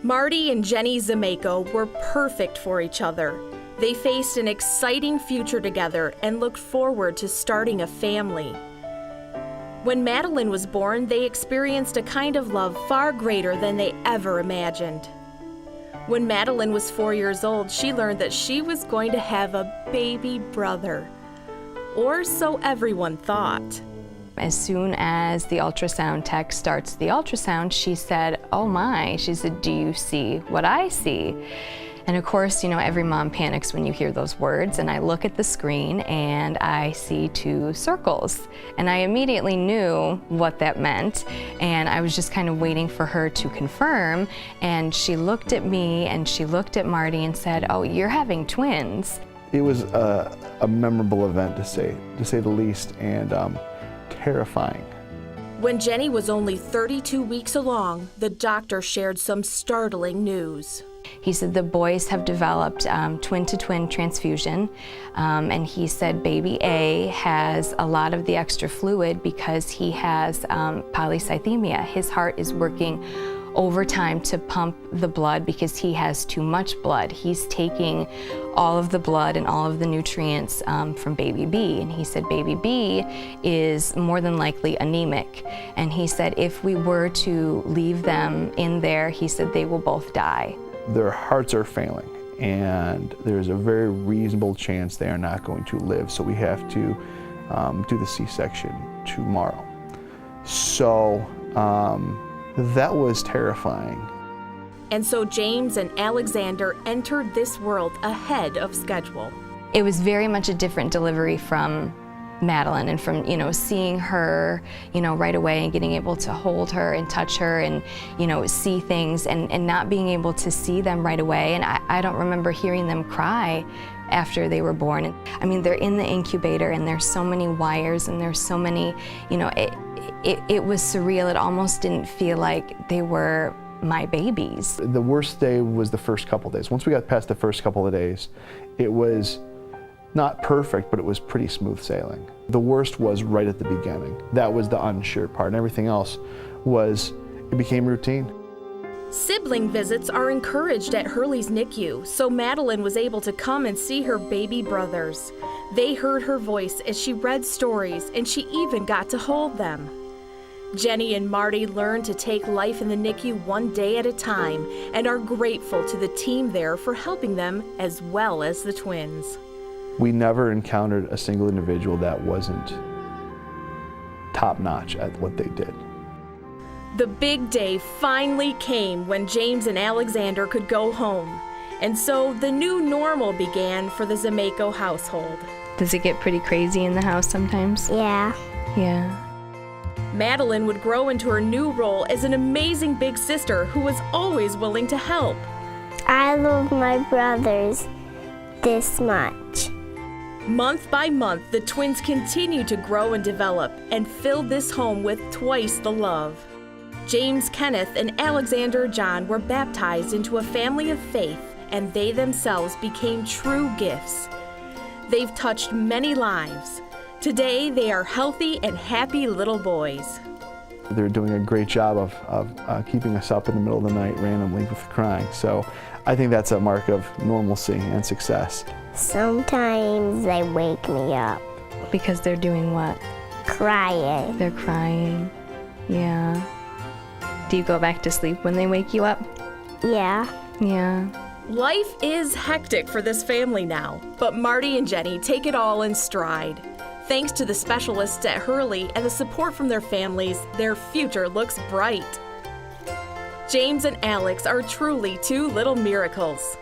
Marty and Jenny Zameko were perfect for each other. They faced an exciting future together and looked forward to starting a family. When Madeline was born, they experienced a kind of love far greater than they ever imagined. When Madeline was 4 years old, she learned that she was going to have a baby brother. Or so everyone thought. As soon as the ultrasound tech starts the ultrasound, she said, "Oh my," she said, "Do you see what I see?" And of course, every mom panics when you hear those words, and I look at the screen and I see 2 circles. And I immediately knew what that meant, and I was just kind of waiting for her to confirm, and she looked at me and she looked at Marty and said, "Oh, you're having twins." It was a memorable event to say the least, and terrifying. When Jenny was only 32 weeks along, the doctor shared some startling news. He said the boys have developed twin-to-twin transfusion, and he said baby A has a lot of the extra fluid because he has polycythemia. His heart is working overtime to pump the blood because he has too much blood. He's taking all of the blood and all of the nutrients from baby B, and he said baby B is more than likely anemic, and he said if we were to leave them in there, he said they will both die. Their hearts are failing, and there's a very reasonable chance they are not going to live, so we have to do the C-section tomorrow. So that was terrifying. And so James and Alexander entered this world ahead of schedule. It was very much a different delivery from Madeline, and from seeing her right away and getting able to hold her and touch her and see things, and not being able to see them right away. And I don't remember hearing them cry after they were born. I mean, they're in the incubator and there's so many wires and there's so many, it was surreal. It almost didn't feel like they were my babies. The worst day was the first couple days. Once we got past the first couple of days, it was not perfect, but it was pretty smooth sailing. The worst was right at the beginning. That was the unsure part, and everything else it became routine. Sibling visits are encouraged at Hurley's NICU, so Madeline was able to come and see her baby brothers. They heard her voice as she read stories, and she even got to hold them. Jenny and Marty learned to take life in the NICU one day at a time and are grateful to the team there for helping them as well as the twins. We never encountered a single individual that wasn't top-notch at what they did. The big day finally came when James and Alexander could go home, and so the new normal began for the Zameko household. Does it get pretty crazy in the house sometimes? Yeah. Yeah. Madeline would grow into her new role as an amazing big sister who was always willing to help. I love my brothers this much. Month by month, the twins continued to grow and develop and filled this home with twice the love. James Kenneth and Alexander John were baptized into a family of faith, and they themselves became true gifts. They've touched many lives. Today, they are healthy and happy little boys. They're doing a great job of keeping us up in the middle of the night randomly with crying. So I think that's a mark of normalcy and success. Sometimes they wake me up. Because they're doing what? Crying. They're crying. Yeah. Do you go back to sleep when they wake you up? Yeah. Yeah. Life is hectic for this family now, but Marty and Jenny take it all in stride. Thanks to the specialists at Hurley and the support from their families, their future looks bright. James and Alex are truly 2 little miracles.